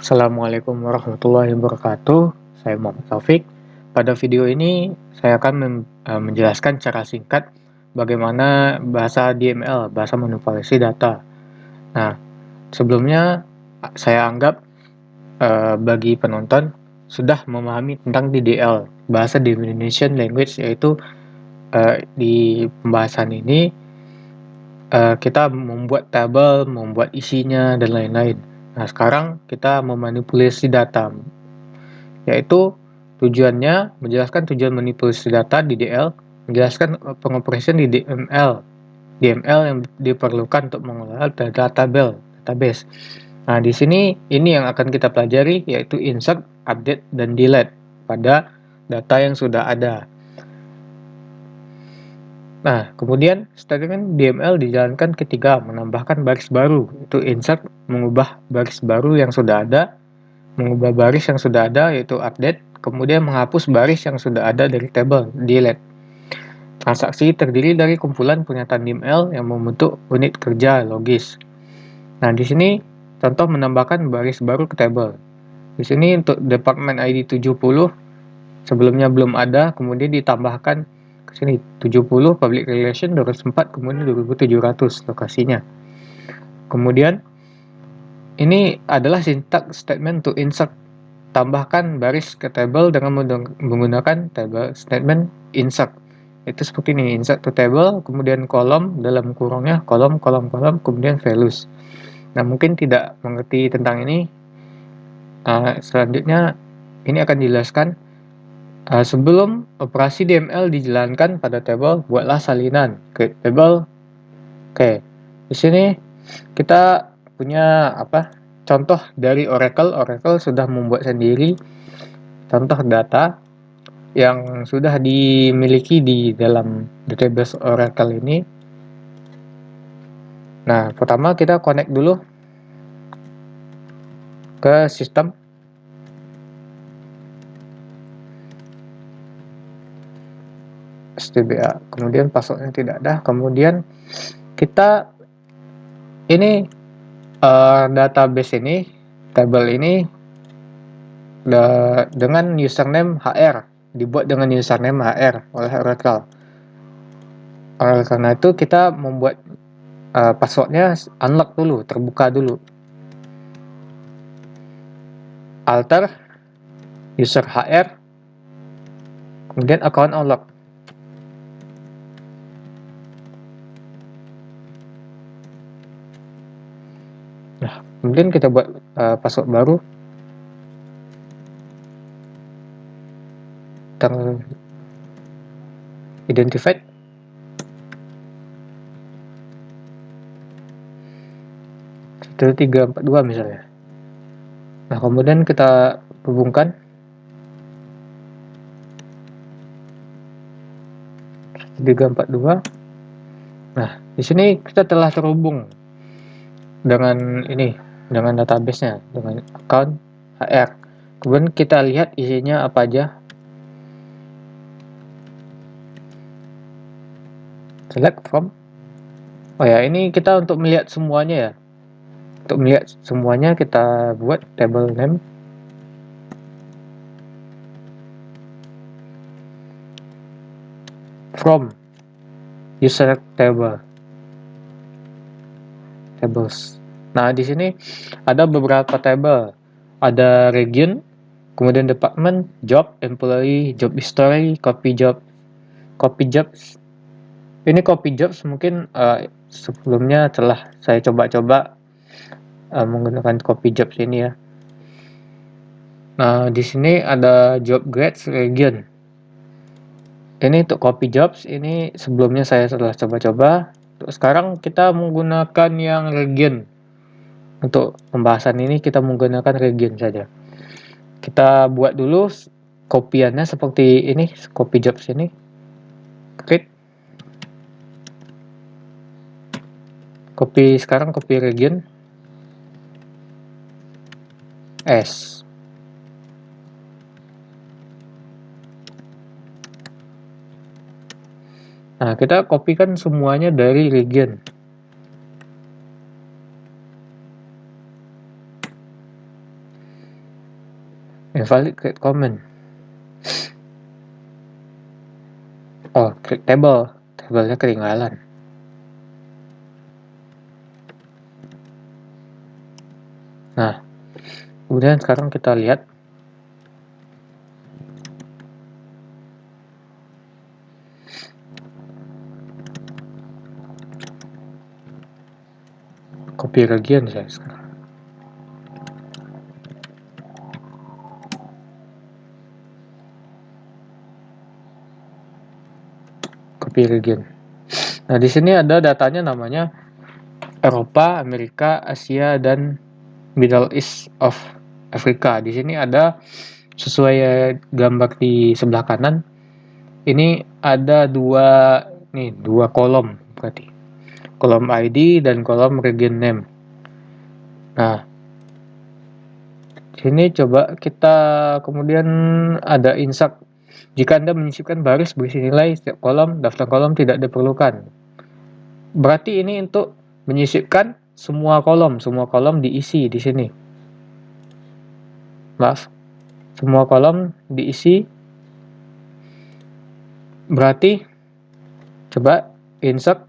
Assalamualaikum warahmatullahi wabarakatuh. Saya Muhammad Taufik. Pada video ini saya akan menjelaskan cara singkat bagaimana bahasa DML, bahasa manipulasi data. Nah, sebelumnya saya anggap bagi penonton sudah memahami tentang DDL, bahasa Definition Language, yaitu di pembahasan ini kita membuat tabel, membuat isinya, dan lain-lain. Nah, sekarang kita memanipulasi data, yaitu tujuannya menjelaskan tujuan manipulasi data DDL, menjelaskan pengoperasian di DML yang diperlukan untuk mengelola data database. Nah, di sini ini yang akan kita pelajari, yaitu insert, update, dan delete pada data yang sudah ada. Nah, kemudian statement DML dijalankan ketika menambahkan baris baru, itu insert, mengubah baris baru yang sudah ada, mengubah baris yang sudah ada, yaitu update, kemudian menghapus baris yang sudah ada dari tabel, delete. Transaksi terdiri dari kumpulan pernyataan DML yang membentuk unit kerja logis. Nah, di sini contoh menambahkan baris baru ke tabel. Di sini untuk department ID 70 sebelumnya belum ada, kemudian ditambahkan ke sini 70 public relation 204, kemudian 2700 lokasinya. Kemudian ini adalah syntax statement to insert. Tambahkan baris ke table dengan menggunakan table statement insert. Itu seperti ini, insert to table, kemudian kolom, dalam kurungnya kolom, kemudian values. Nah, mungkin tidak mengerti tentang ini. Selanjutnya ini akan dijelaskan. Sebelum operasi DML dijalankan pada table, buatlah salinan ke table. Oke, di sini kita punya contoh dari Oracle. Oracle sudah membuat sendiri contoh data yang sudah dimiliki di dalam database Oracle ini. Nah, pertama kita connect dulu ke sistem. STBA, kemudian passwordnya tidak ada, kemudian kita ini database ini, table ini dengan username HR, dibuat dengan username HR oleh Oracle. Oleh karena itu kita membuat passwordnya unlock dulu, terbuka dulu. Alter user HR, kemudian account unlock. Nah, kemudian kita buat password baru, identified, itu 342 misalnya. Nah, kemudian kita hubungkan 342. Nah, di sini kita telah terhubung dengan database-nya, dengan account HR. Kemudian kita lihat isinya apa aja. Select from. Oh ya, ini kita untuk melihat semuanya ya. Untuk melihat semuanya kita buat table name. From user tables. Nah, di sini ada beberapa table. Ada region, kemudian department, job, employee, job history, copy jobs. Ini copy jobs mungkin sebelumnya telah saya coba-coba menggunakan copy jobs ini ya. Nah, di sini ada job grades region. Ini untuk copy jobs, ini sebelumnya saya telah coba-coba. Sekarang kita menggunakan yang region. Untuk pembahasan ini kita menggunakan region saja. Kita buat dulu kopiannya seperti ini, copy jobs ini. Klik. Sekarang copy region. S. Nah, kita kopikan semuanya dari region. Invalid create comment. Oh, create table. Tabelnya ketinggalan. Nah, kemudian sekarang kita lihat copy region saya sekarang. Copy region. Nah, di sini ada datanya namanya Eropa, Amerika, Asia, dan Middle East of Africa. Di sini ada sesuai gambar di sebelah kanan. Ini ada dua kolom berarti. Kolom ID dan kolom region name. Nah, sini coba kita kemudian ada insert. Jika Anda menyisipkan baris berisi nilai setiap kolom, daftar kolom tidak diperlukan. Berarti ini untuk menyisipkan semua kolom diisi di sini. Maaf, semua kolom diisi. Berarti coba insert.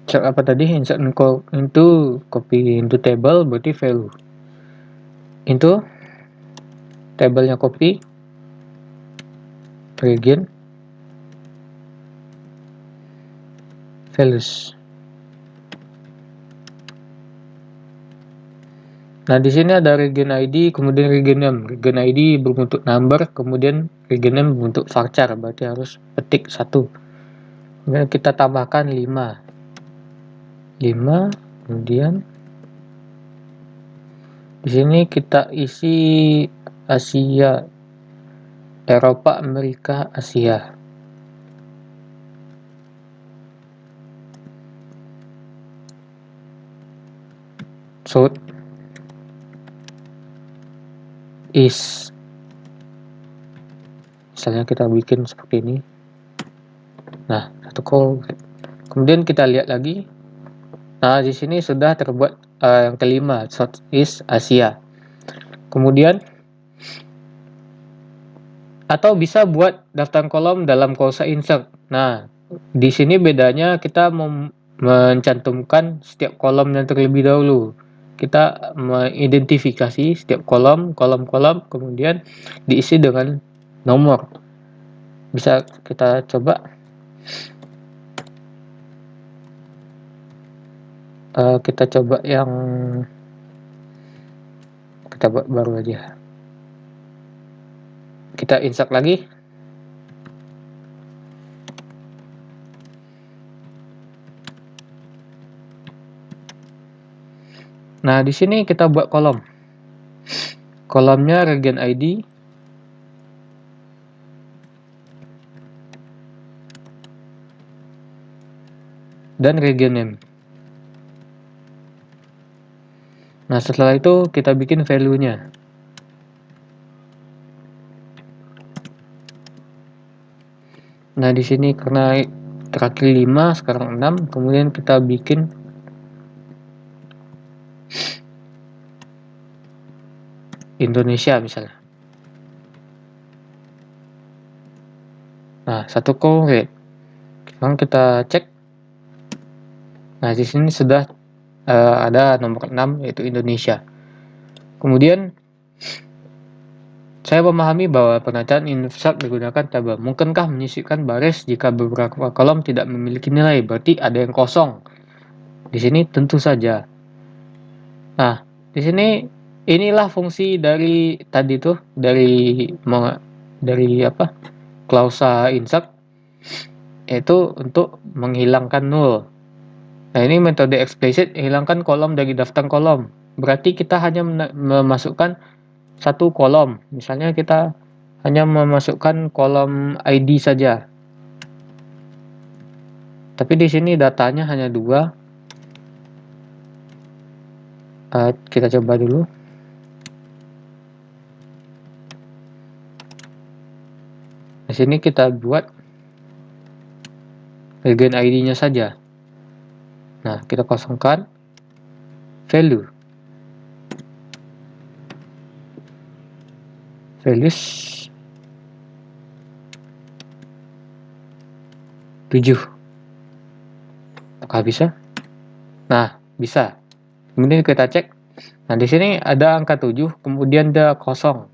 Insert apa tadi? Insert into copy into table berarti value. Into tabelnya copy region values. Nah, di sini ada region ID, kemudian region name. Region ID berbentuk number, kemudian region name berbentuk varchar, berarti harus petik 1. Kemudian kita tambahkan 5. Kemudian di sini kita isi Asia, Eropa, Amerika, Asia. South East. Misalnya kita bikin seperti ini. Nah, satu call. Kemudian kita lihat lagi. Nah, di sini sudah terbuat yang kelima, Southeast Asia. Kemudian atau bisa buat daftar kolom dalam klausa insert. Nah, di sini bedanya kita mencantumkan setiap kolomnya terlebih dahulu. Kita mengidentifikasi setiap kolom, kemudian diisi dengan nomor. Bisa kita coba. Kita coba yang kita buat baru aja. Kita insert lagi. Nah, di sini kita buat kolom. Kolomnya region ID. Dan region name. Nah, setelah itu kita bikin value-nya. Nah, di sini karena terakhir 5, sekarang 6, kemudian kita bikin Indonesia misalnya. Nah, satu konkret. Sekarang kita cek. Nah, di sini sudah ada nomor 6 yaitu Indonesia. Kemudian saya memahami bahwa penataan insert digunakan tabel. Mungkinkah menyisipkan baris jika beberapa kolom tidak memiliki nilai? Berarti ada yang kosong. Di sini tentu saja. Nah, di sini inilah fungsi dari tadi tuh dari apa? Klausa insert, yaitu untuk menghilangkan null. Nah, ini metode explicit, hilangkan kolom dari daftar kolom. Berarti kita hanya memasukkan satu kolom. Misalnya kita hanya memasukkan kolom ID saja. Tapi di sini datanya hanya 2. Kita coba dulu. Di sini kita buat region ID-nya saja. Nah, kita kosongkan value. Values 7. Apakah bisa? Nah, bisa. Kemudian kita cek. Nah, di sini ada angka 7, kemudian ada kosong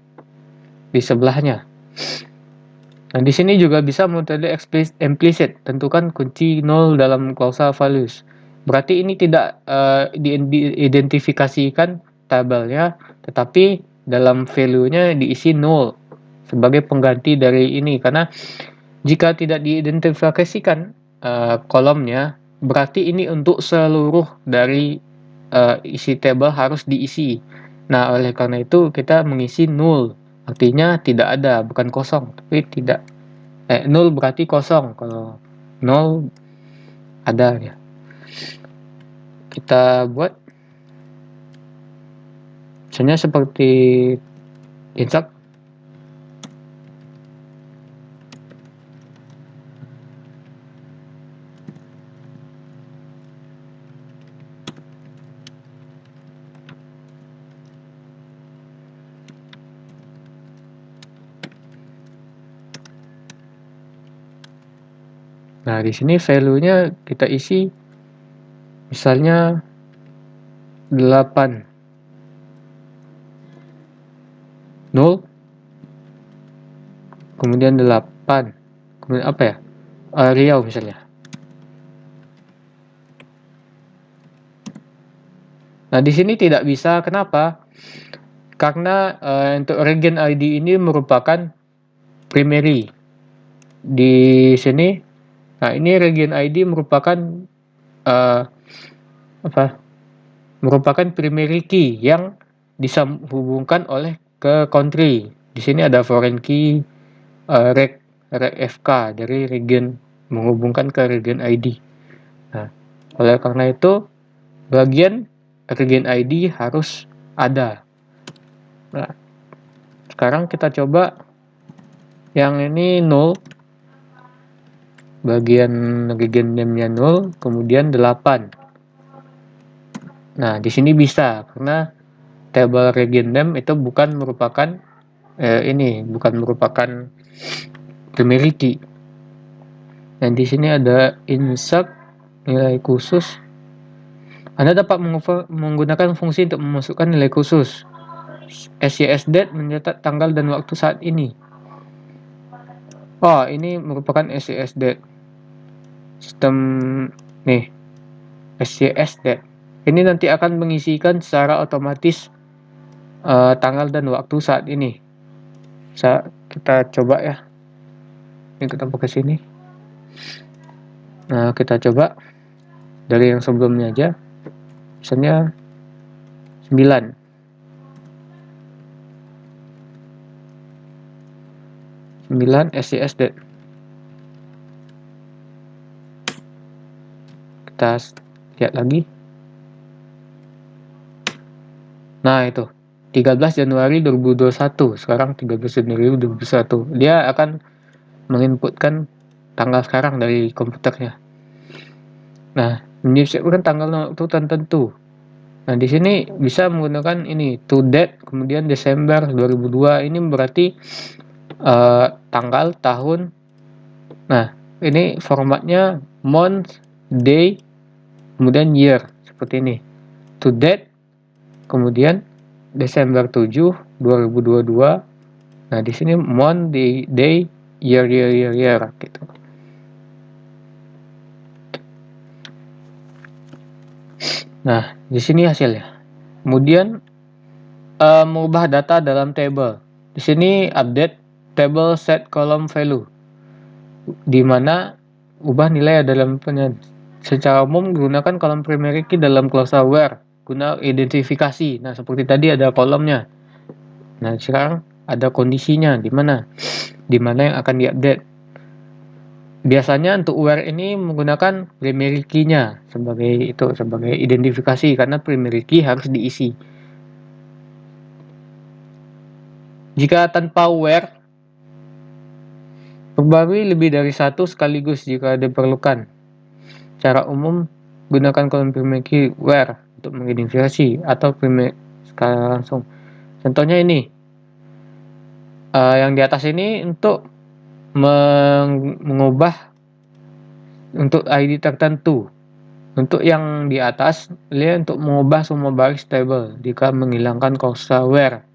di sebelahnya. Nah, di sini juga bisa metode implicit, tentukan kunci 0 dalam klausa values. Berarti ini tidak diidentifikasikan tabelnya, tetapi dalam value-nya diisi 0 sebagai pengganti dari ini. Karena jika tidak diidentifikasikan kolomnya, berarti ini untuk seluruh dari isi tabel harus diisi. Nah, oleh karena itu kita mengisi 0. Artinya tidak ada, bukan kosong, tapi tidak. 0 berarti kosong, kalau 0 ada ya. Kita buat misalnya seperti insert. Nah, di sini value-nya kita isi misalnya 8, 0, kemudian 8, kemudian apa ya? Riau misalnya. Nah, di sini tidak bisa, kenapa? Karena untuk region ID ini merupakan primary. Di sini, nah ini region ID merupakan merupakan primary key yang disambungkan oleh ke country. Di sini ada foreign key, reg FK dari region menghubungkan ke region ID. Nah, oleh karena itu bagian region ID harus ada. Nah, sekarang kita coba yang ini 0, bagian region name-nya 0, kemudian 8. Nah, di sini bisa karena table region name itu bukan merupakan bukan merupakan primary key. Dan di sini ada insert nilai khusus. Anda dapat menggunakan fungsi untuk memasukkan nilai khusus. SYSDate mencatat tanggal dan waktu saat ini. Oh, ini merupakan SYSDate. Sistem nih, SYSDate. Ini nanti akan mengisikan secara otomatis tanggal dan waktu saat ini. Kita coba ya. Ini kita pakai sini. Nah, kita coba dari yang sebelumnya aja. Misalnya 9. 9 SYSDate. Kita lihat lagi. Nah, itu 13 Januari 2021. Sekarang 13 Januari 2021. Dia akan menginputkan tanggal sekarang dari komputernya. Nah, menyisipkan tanggal waktu tertentu. Nah, di sini bisa menggunakan ini to date, kemudian Desember 2002. Ini berarti tanggal, tahun. Nah, ini formatnya month, day, kemudian year seperti ini. To date, kemudian Desember 7, 2022. Nah, di sini month, day, year gitu. Nah, di sini hasilnya. Kemudian mengubah data dalam table. Di sini update table set column value, di mana ubah nilai dalam secara umum gunakan kolom primary key dalam klausa where guna identifikasi. Nah, seperti tadi ada kolomnya. Nah, sekarang ada kondisinya di mana yang akan diupdate. Biasanya untuk where ini menggunakan primary key-nya sebagai identifikasi, karena primary key harus diisi. Jika tanpa where, perbarui lebih dari satu sekaligus jika diperlukan. Secara umum gunakan kolom primary key where untuk mengidentifikasi atau primary. Sekarang langsung contohnya ini, yang di atas ini untuk mengubah untuk ID tertentu. Untuk yang di atas, lihat untuk mengubah semua baris table jika menghilangkan kosa where.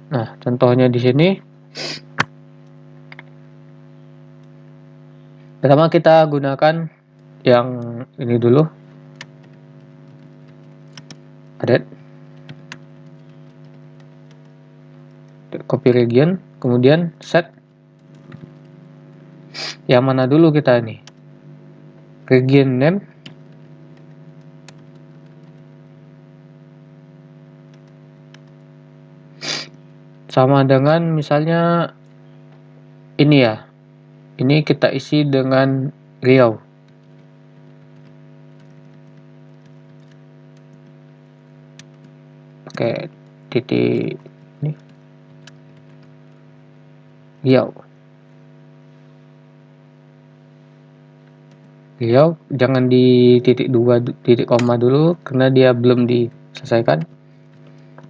Nah, contohnya di sini. Pertama kita gunakan yang ini dulu. Add copy region, kemudian set. Yang mana dulu kita ini? Region name. Sama dengan misalnya ini ya. Ini kita isi dengan Riau. Pakai titik ini. Riau. Riau jangan di titik 2 titik koma dulu karena dia belum diselesaikan.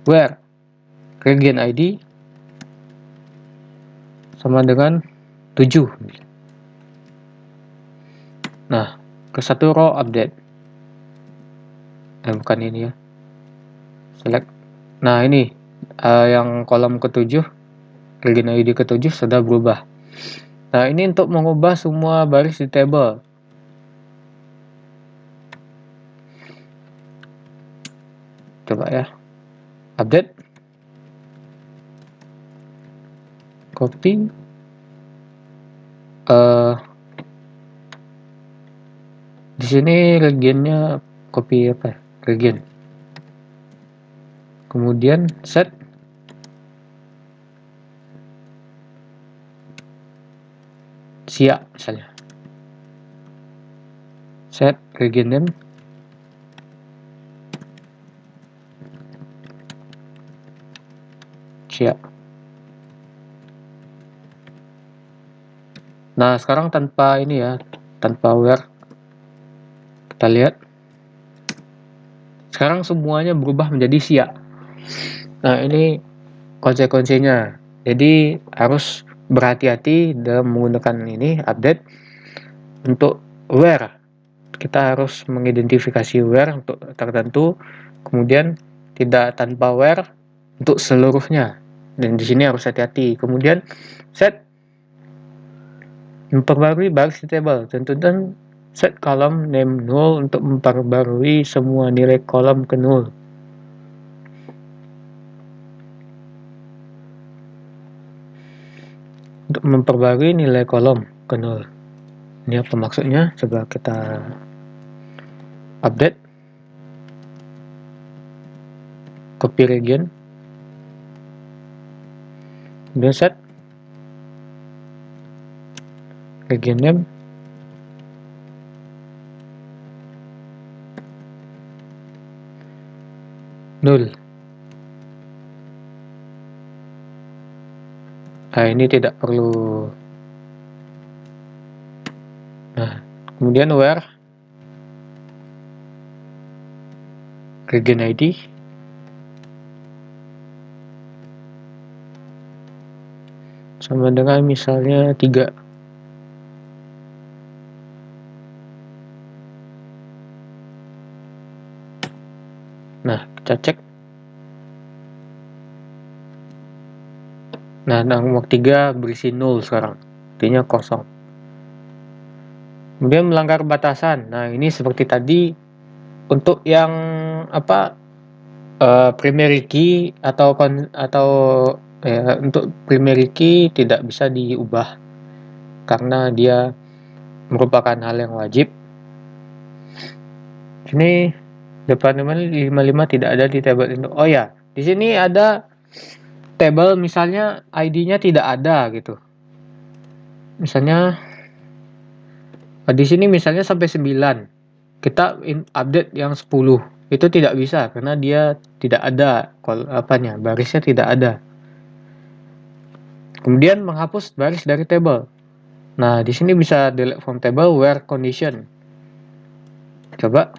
Where region ID sama dengan 7. Nah, ke satu row update. Bukan ini ya. Select. Nah, ini yang kolom ke-7, region ID ke-7 sudah berubah. Nah, ini untuk mengubah semua baris di table. Coba ya. Update. Copy. Di sini regionnya copy apa? Region. Kemudian set. Siap misalnya. Set region name. Siap. Nah, sekarang tanpa ini ya, tanpa where. Kita lihat. Sekarang semuanya berubah menjadi siap. Nah, ini konsekuensinya. Jadi harus berhati-hati dalam menggunakan ini update. Untuk where, kita harus mengidentifikasi where untuk tertentu, kemudian tidak tanpa where untuk seluruhnya. Dan di sini harus hati-hati. Kemudian set, memperbarui baris table. Tentukan set kolom name null untuk memperbarui semua nilai kolom ke null. Untuk memperbarui nilai kolom ke null. Ini apa maksudnya? Coba kita update. Copy region. Kemudian set region name. Null. Nah, ini tidak perlu. Nah, kemudian where region ID sama dengan misalnya 3. Nah, kita cek. Nah, nomor 3 berisi 0 sekarang, artinya kosong. Kemudian melanggar batasan. Nah, ini seperti tadi untuk yang apa, primary key atau untuk primary key tidak bisa diubah karena dia merupakan hal yang wajib. Ini departemen 55 tidak ada di table itu. Oh ya, di sini ada table misalnya ID-nya tidak ada gitu. Misalnya di sini misalnya sampai 9. Kita update yang 10. Itu tidak bisa karena dia tidak ada barisnya tidak ada. Kemudian menghapus baris dari table. Nah, di sini bisa delete from table where condition. Coba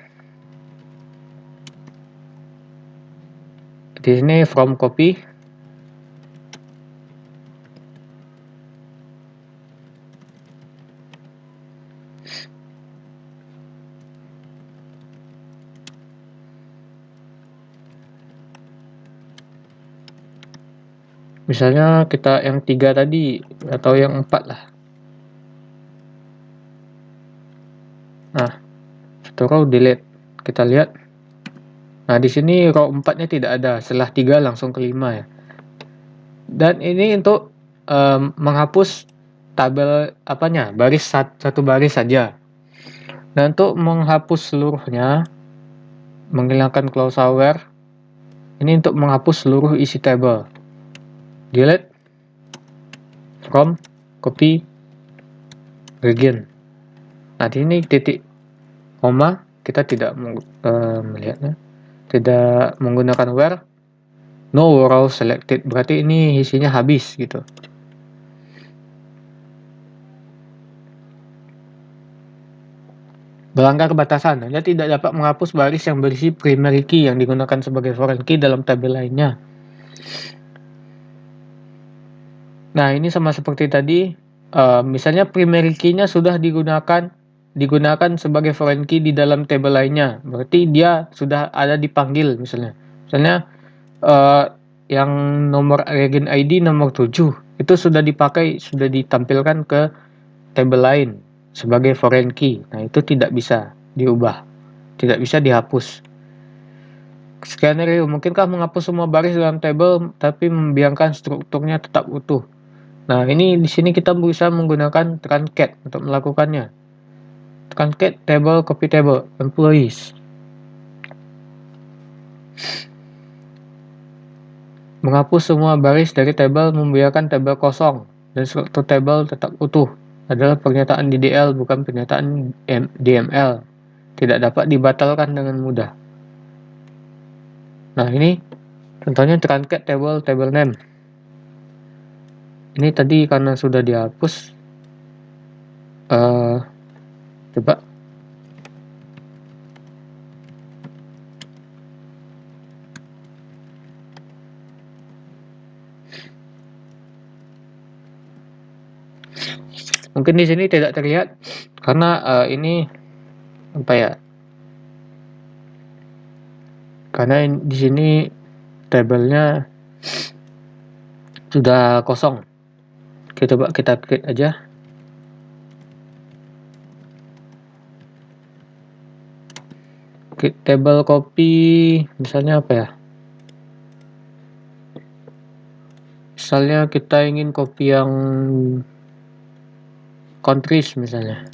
di sini from copy, misalnya kita yang 3 tadi atau yang 4 lah. Nah, satu row delete. Kita lihat. Nah, di sini row 4-nya tidak ada. Setelah 3 langsung ke 5 ya. Dan ini untuk menghapus tabel apanya? Satu baris saja. Dan untuk menghapus seluruhnya, menghilangkan close aware, ini untuk menghapus seluruh isi tabel. Delete from copy region. Nah, di sini titik koma kita tidak melihatnya, tidak menggunakan where, no row selected, berarti ini isinya habis gitu. Melanggar batasan, Anda tidak dapat menghapus baris yang berisi primary key yang digunakan sebagai foreign key dalam tabel lainnya. Nah, ini sama seperti tadi, misalnya primary key-nya sudah digunakan sebagai foreign key di dalam tabel lainnya, berarti dia sudah ada dipanggil misalnya. Misalnya yang nomor regen ID nomor 7 itu sudah dipakai, sudah ditampilkan ke tabel lain sebagai foreign key. Nah, itu tidak bisa diubah, tidak bisa dihapus. Skenario, mungkinkah menghapus semua baris dalam tabel tapi membiarkan strukturnya tetap utuh? Nah, ini di sini kita bisa menggunakan truncat untuk melakukannya. Truncat table, copy table, employees. Menghapus semua baris dari tabel membiarkan tabel kosong dan struktur tabel tetap utuh adalah pernyataan DDL, bukan pernyataan DML. Tidak dapat dibatalkan dengan mudah. Nah, ini contohnya truncat table, table name. Ini tadi karena sudah dihapus. Coba. Mungkin di sini tidak terlihat karena ini apa ya? Karena di sini tabelnya sudah kosong. Coba kita klik aja. Klik table copy, misalnya apa ya? Misalnya kita ingin copy yang countries misalnya.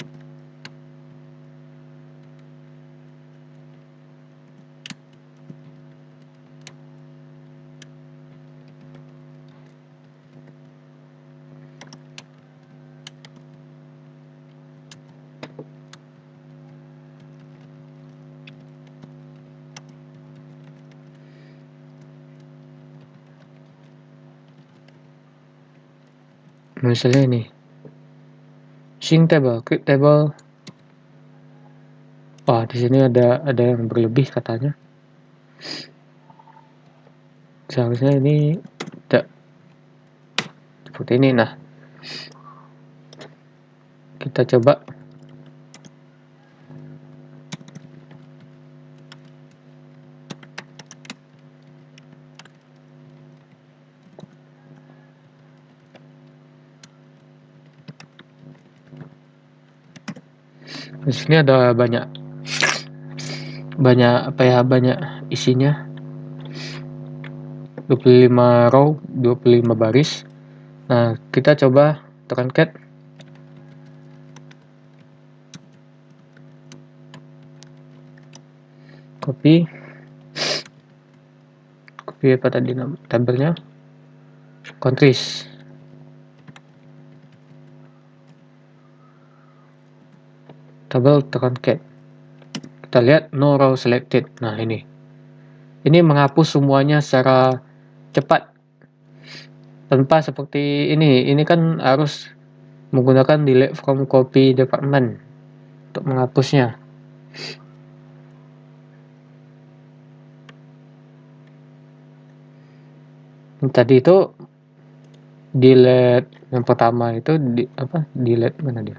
Misalnya ini. Sync table, klik table. Wah, di sini ada yang berlebih katanya. Seharusnya ini tidak seperti ini. Nah, kita coba. Di sini ada banyak isinya. 25 row, 25 baris. Nah, kita coba truncat. Copy apa tadi tabelnya? Countries. Tabel truncat. Kita lihat no row selected. Nah, ini menghapus semuanya secara cepat tanpa seperti ini kan harus menggunakan delete from copy department untuk menghapusnya. Tadi itu delete yang pertama itu delete mana dia?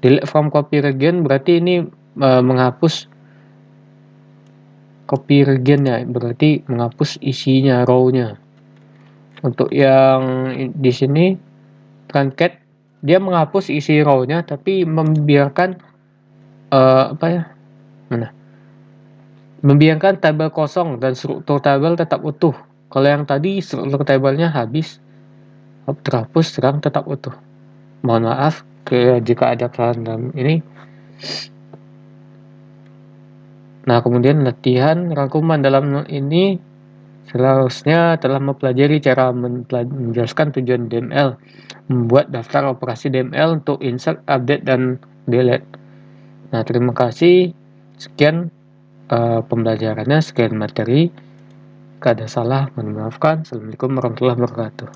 Delete from copy region berarti ini menghapus copy region ya, berarti menghapus isinya, row-nya. Untuk yang di sini truncat dia menghapus isi row-nya tapi membiarkan membiarkan tabel kosong dan struktur tabel tetap utuh. Kalau yang tadi struktur tabelnya habis, terhapus, sekarang tetap utuh. Mohon maaf jika ada kesalahan dalam ini. Nah, kemudian latihan rangkuman dalam ini seharusnya telah mempelajari cara menjelaskan tujuan DML, membuat daftar operasi DML untuk insert, update, dan delete. Nah, terima kasih. Sekian pembelajarannya, sekian materi. Jika ada salah, mohon dimaafkan. Assalamualaikum warahmatullahi wabarakatuh.